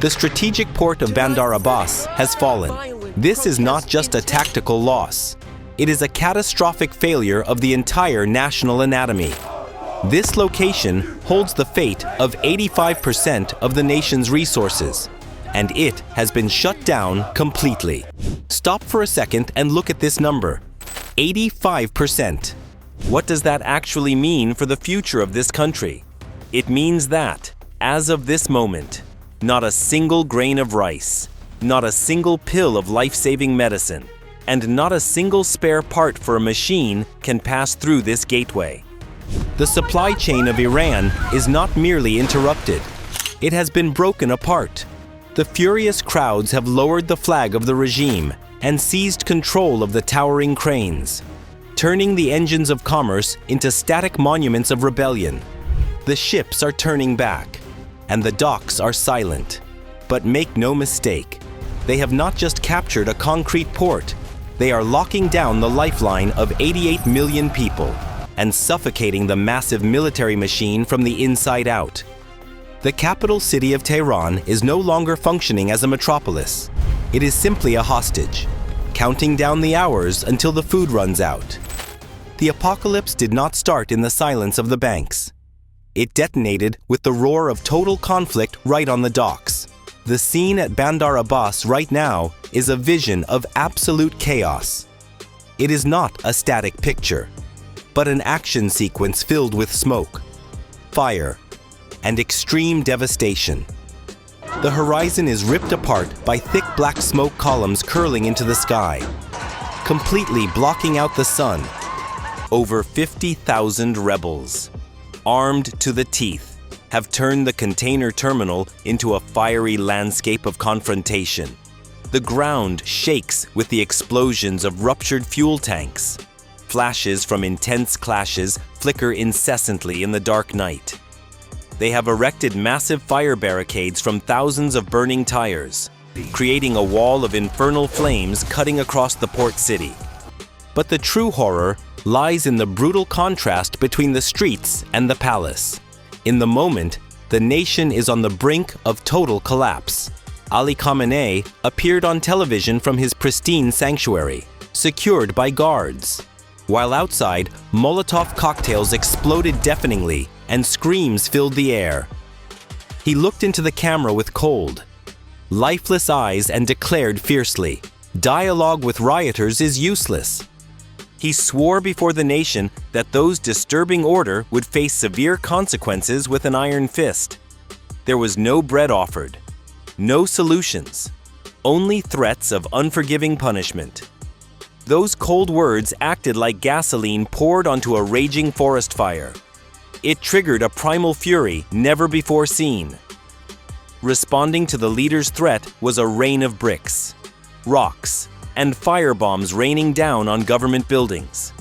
The strategic port of Bandar Abbas has fallen. This is not just a tactical loss. It is a catastrophic failure of the entire national anatomy. This location holds the fate of 85% of the nation's resources, and it has been shut down completely. Stop for a second and look at this number. 85%. What does that actually mean for the future of this country? It means that, as of this moment, not a single grain of rice, not a single pill of life-saving medicine, and not a single spare part for a machine can pass through this gateway. The supply chain of Iran is not merely interrupted. It has been broken apart. The furious crowds have lowered the flag of the regime and seized control of the towering cranes, turning the engines of commerce into static monuments of rebellion. The ships are turning back, and the docks are silent. But make no mistake, they have not just captured a concrete port, they are locking down the lifeline of 88 million people and suffocating the massive military machine from the inside out. The capital city of Tehran is no longer functioning as a metropolis. It is simply a hostage, counting down the hours until the food runs out. The apocalypse did not start in the silence of the banks. It detonated with the roar of total conflict right on the docks. The scene at Bandar Abbas right now is a vision of absolute chaos. It is not a static picture, but an action sequence filled with smoke, fire, and extreme devastation. The horizon is ripped apart by thick black smoke columns curling into the sky, completely blocking out the sun. Over 50,000 rebels, armed to the teeth, have turned the container terminal into a fiery landscape of confrontation. The ground shakes with the explosions of ruptured fuel tanks. Flashes from intense clashes flicker incessantly in the dark night. They have erected massive fire barricades from thousands of burning tires, creating a wall of infernal flames cutting across the port city. But the true horror lies in the brutal contrast between the streets and the palace. In the moment, the nation is on the brink of total collapse. Ali Khamenei appeared on television from his pristine sanctuary, secured by guards. While outside, Molotov cocktails exploded deafeningly and screams filled the air. He looked into the camera with cold, lifeless eyes and declared fiercely, "Dialogue with rioters is useless." He swore before the nation that those disturbing order would face severe consequences with an iron fist. There was no bread offered, no solutions, only threats of unforgiving punishment. Those cold words acted like gasoline poured onto a raging forest fire. It triggered a primal fury never before seen. Responding to the leader's threat was a rain of bricks, rocks, and firebombs raining down on government buildings.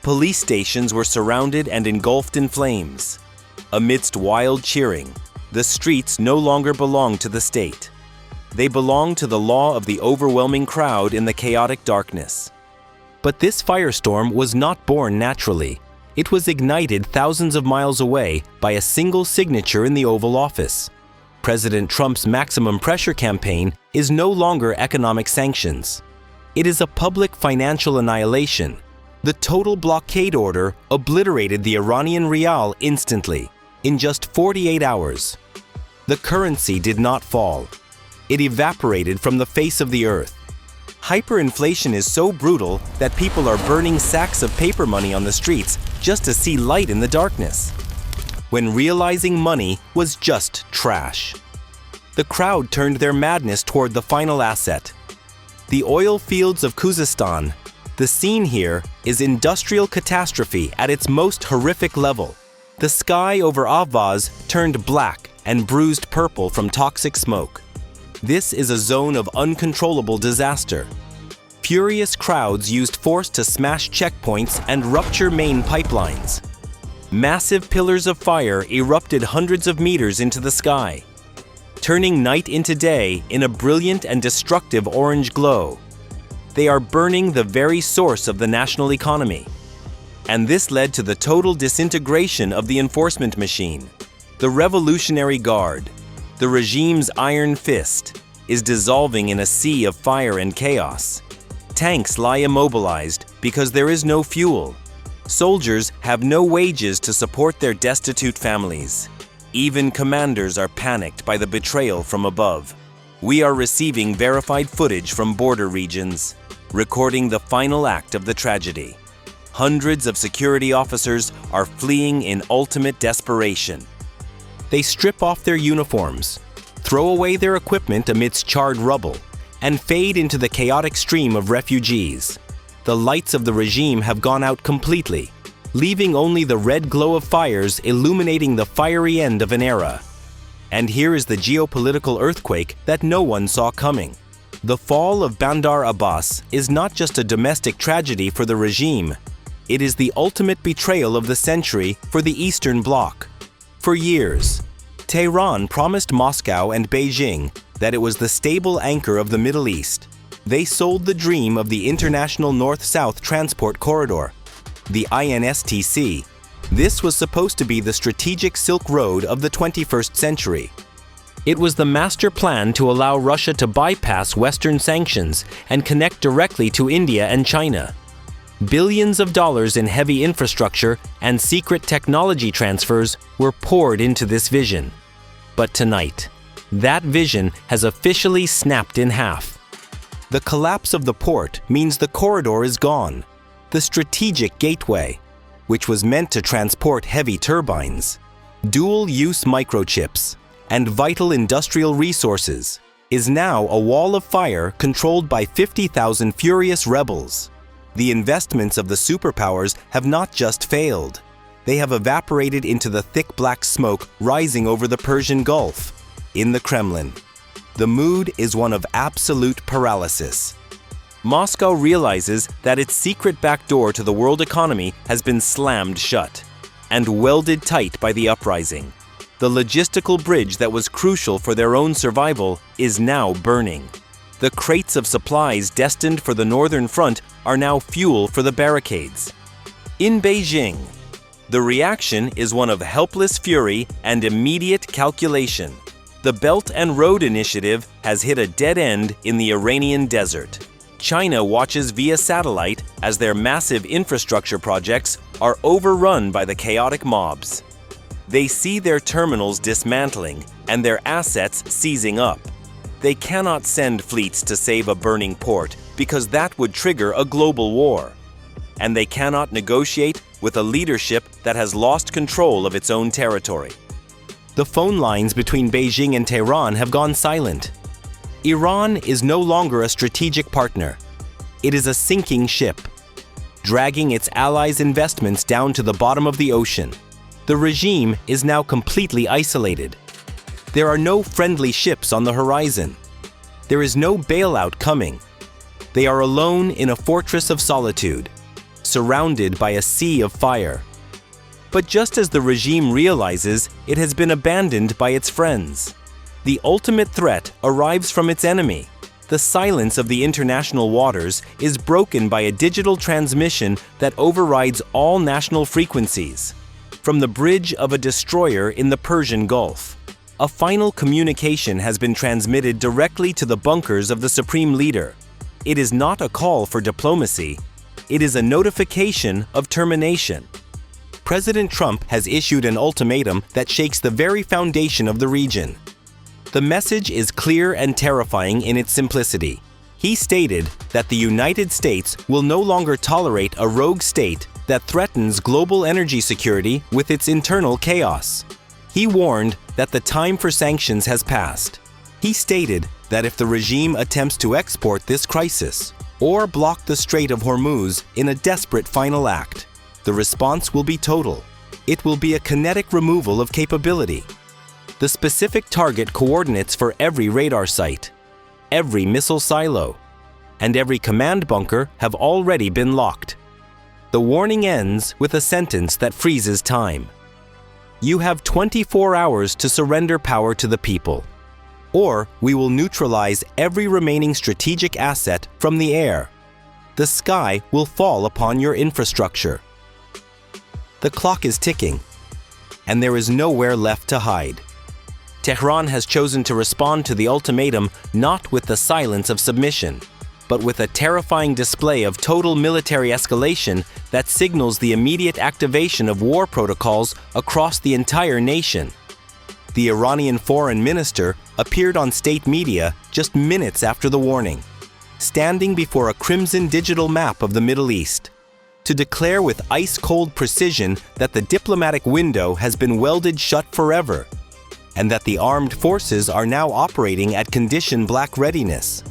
Police stations were surrounded and engulfed in flames. Amidst wild cheering, the streets no longer belonged to the state. They belonged to the law of the overwhelming crowd in the chaotic darkness. But this firestorm was not born naturally. It was ignited thousands of miles away by a single signature in the Oval Office. President Trump's maximum pressure campaign is no longer economic sanctions. It is a public financial annihilation. The total blockade order obliterated the Iranian rial instantly, in just 48 hours. The currency did not fall. It evaporated from the face of the earth. Hyperinflation is so brutal that people are burning sacks of paper money on the streets just to see light in the darkness, when realizing money was just trash. The crowd turned their madness toward the final asset, the oil fields of Khuzestan. The scene here is industrial catastrophe at its most horrific level. The sky over Ahvaz turned black and bruised purple from toxic smoke. This is a zone of uncontrollable disaster. Furious crowds used force to smash checkpoints and rupture main pipelines. Massive pillars of fire erupted hundreds of meters into the sky, turning night into day in a brilliant and destructive orange glow. They are burning the very source of the national economy. And this led to the total disintegration of the enforcement machine. The Revolutionary Guard, the regime's iron fist, is dissolving in a sea of fire and chaos. Tanks lie immobilized because there is no fuel. Soldiers have no wages to support their destitute families. Even commanders are panicked by the betrayal from above. We are receiving verified footage from border regions, recording the final act of the tragedy. Hundreds of security officers are fleeing in ultimate desperation. They strip off their uniforms, throw away their equipment amidst charred rubble, and fade into the chaotic stream of refugees. The lights of the regime have gone out completely, leaving only the red glow of fires illuminating the fiery end of an era. And here is the geopolitical earthquake that no one saw coming. The fall of Bandar Abbas is not just a domestic tragedy for the regime. It is the ultimate betrayal of the century for the Eastern Bloc. For years, Tehran promised Moscow and Beijing that it was the stable anchor of the Middle East. They sold the dream of the International North-South Transport Corridor, the INSTC. This was supposed to be the strategic Silk Road of the 21st century. It was the master plan to allow Russia to bypass Western sanctions and connect directly to India and China. Billions of dollars in heavy infrastructure and secret technology transfers were poured into this vision. But tonight, that vision has officially snapped in half. The collapse of the port means the corridor is gone. The strategic gateway, which was meant to transport heavy turbines, dual-use microchips, and vital industrial resources, is now a wall of fire controlled by 50,000 furious rebels. The investments of the superpowers have not just failed. They have evaporated into the thick black smoke rising over the Persian Gulf. In the Kremlin, the mood is one of absolute paralysis. Moscow realizes that its secret backdoor to the world economy has been slammed shut and welded tight by the uprising. The logistical bridge that was crucial for their own survival is now burning. The crates of supplies destined for the Northern Front are now fuel for the barricades. In Beijing, the reaction is one of helpless fury and immediate calculation. The Belt and Road Initiative has hit a dead end in the Iranian desert. China watches via satellite as their massive infrastructure projects are overrun by the chaotic mobs. They see their terminals dismantling and their assets seizing up. They cannot send fleets to save a burning port because that would trigger a global war. And they cannot negotiate with a leadership that has lost control of its own territory. The phone lines between Beijing and Tehran have gone silent. Iran is no longer a strategic partner. It is a sinking ship, dragging its allies' investments down to the bottom of the ocean. The regime is now completely isolated. There are no friendly ships on the horizon. There is no bailout coming. They are alone in a fortress of solitude, surrounded by a sea of fire. But just as the regime realizes it has been abandoned by its friends, the ultimate threat arrives from its enemy. The silence of the international waters is broken by a digital transmission that overrides all national frequencies. From the bridge of a destroyer in the Persian Gulf, a final communication has been transmitted directly to the bunkers of the supreme leader. It is not a call for diplomacy. It is a notification of termination. President Trump has issued an ultimatum that shakes the very foundation of the region. The message is clear and terrifying in its simplicity. He stated that the United States will no longer tolerate a rogue state that threatens global energy security with its internal chaos. He warned that the time for sanctions has passed. He stated that if the regime attempts to export this crisis or block the Strait of Hormuz in a desperate final act, the response will be total. It will be a kinetic removal of capability. The specific target coordinates for every radar site, every missile silo, and every command bunker have already been locked. The warning ends with a sentence that freezes time. You have 24 hours to surrender power to the people, or we will neutralize every remaining strategic asset from the air. The sky will fall upon your infrastructure. The clock is ticking, and there is nowhere left to hide. Tehran has chosen to respond to the ultimatum not with the silence of submission, but with a terrifying display of total military escalation that signals the immediate activation of war protocols across the entire nation. The Iranian foreign minister appeared on state media just minutes after the warning, standing before a crimson digital map of the Middle East, to declare with ice-cold precision that the diplomatic window has been welded shut forever, and that the armed forces are now operating at condition black readiness.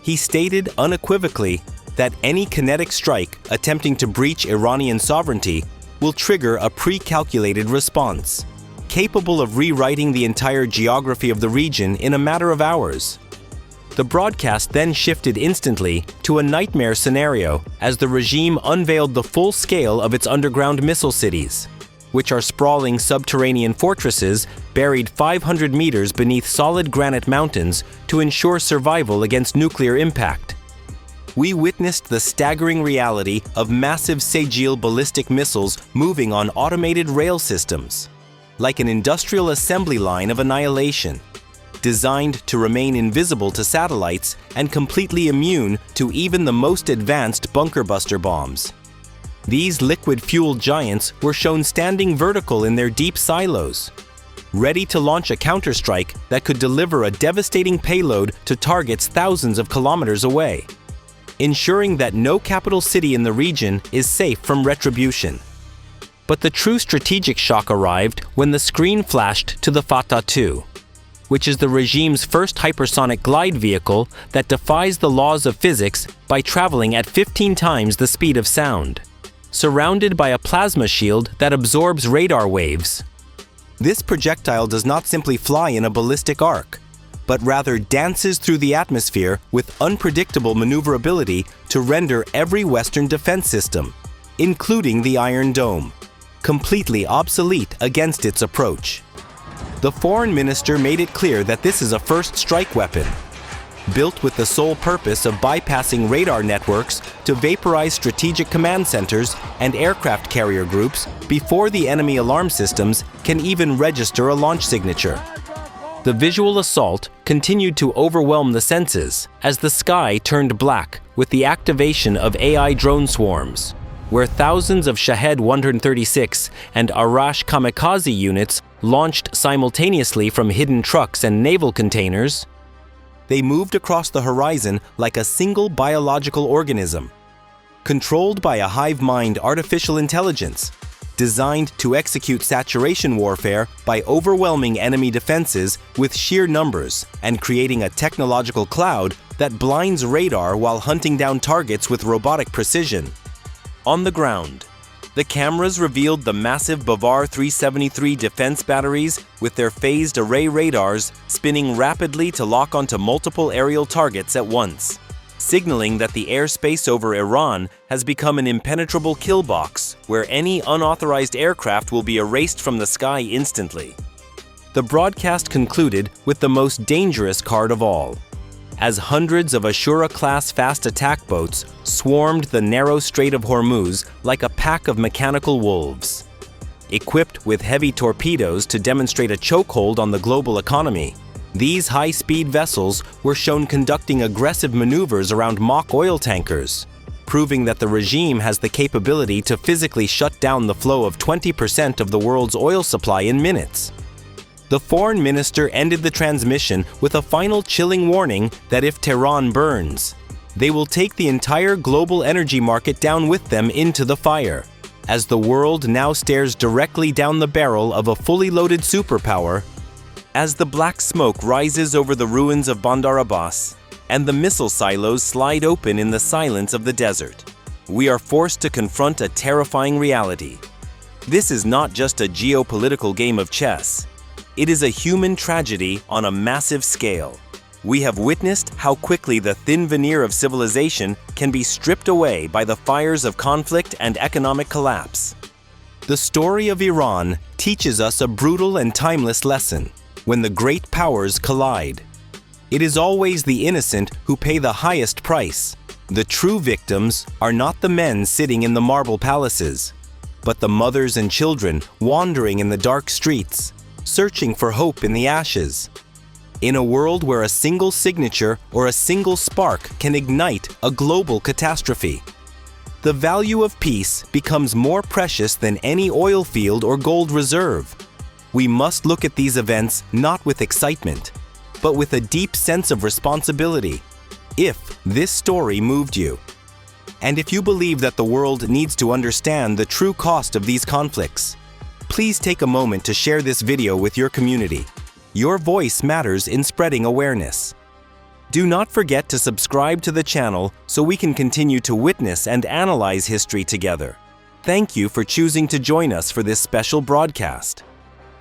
He stated unequivocally that any kinetic strike attempting to breach Iranian sovereignty will trigger a pre-calculated response, capable of rewriting the entire geography of the region in a matter of hours. The broadcast then shifted instantly to a nightmare scenario as the regime unveiled the full scale of its underground missile cities, which are sprawling subterranean fortresses buried 500 meters beneath solid granite mountains to ensure survival against nuclear impact. We witnessed the staggering reality of massive Basij ballistic missiles moving on automated rail systems, like an industrial assembly line of Annihilation, designed to remain invisible to satellites and completely immune to even the most advanced bunker buster bombs. These liquid-fueled giants were shown standing vertical in their deep silos, ready to launch a counterstrike that could deliver a devastating payload to targets thousands of kilometers away, ensuring that no capital city in the region is safe from retribution. But the true strategic shock arrived when the screen flashed to the Fatah II, which is the regime's first hypersonic glide vehicle that defies the laws of physics by traveling at 15 times the speed of sound, surrounded by a plasma shield that absorbs radar waves. This projectile does not simply fly in a ballistic arc, but rather dances through the atmosphere with unpredictable maneuverability to render every Western defense system, including the Iron Dome, completely obsolete against its approach. The foreign minister made it clear that this is a first strike weapon, built with the sole purpose of bypassing radar networks to vaporize strategic command centers and aircraft carrier groups before the enemy alarm systems can even register a launch signature. The visual assault continued to overwhelm the senses as the sky turned black with the activation of AI drone swarms, where thousands of Shahed 136 and Arash kamikaze units launched simultaneously from hidden trucks and naval containers. They moved across the horizon like a single biological organism, controlled by a hive-mind artificial intelligence, designed to execute saturation warfare by overwhelming enemy defenses with sheer numbers and creating a technological cloud that blinds radar while hunting down targets with robotic precision. On the ground, the cameras revealed the massive Bavar 373 defense batteries with their phased array radars spinning rapidly to lock onto multiple aerial targets at once, signaling that the airspace over Iran has become an impenetrable kill box where any unauthorized aircraft will be erased from the sky instantly. The broadcast concluded with the most dangerous card of all, as hundreds of Ashura-class fast attack boats swarmed the narrow Strait of Hormuz like a pack of mechanical wolves. Equipped with heavy torpedoes to demonstrate a chokehold on the global economy, these high-speed vessels were shown conducting aggressive maneuvers around mock oil tankers, proving that the regime has the capability to physically shut down the flow of 20% of the world's oil supply in minutes. The foreign minister ended the transmission with a final chilling warning that if Tehran burns, they will take the entire global energy market down with them into the fire, as the world now stares directly down the barrel of a fully loaded superpower. As the black smoke rises over the ruins of Bandar Abbas and the missile silos slide open in the silence of the desert, we are forced to confront a terrifying reality. This is not just a geopolitical game of chess. It is a human tragedy on a massive scale. We have witnessed how quickly the thin veneer of civilization can be stripped away by the fires of conflict and economic collapse. The story of Iran teaches us a brutal and timeless lesson. When the great powers collide, it is always the innocent who pay the highest price. The true victims are not the men sitting in the marble palaces, but the mothers and children wandering in the dark streets, searching for hope in the ashes. In a world where a single signature or a single spark can ignite a global catastrophe, the value of peace becomes more precious than any oil field or gold reserve. We must look at these events not with excitement, but with a deep sense of responsibility. If this story moved you, and if you believe that the world needs to understand the true cost of these conflicts, please take a moment to share this video with your community. Your voice matters in spreading awareness. Do not forget to subscribe to the channel so we can continue to witness and analyze history together. Thank you for choosing to join us for this special broadcast.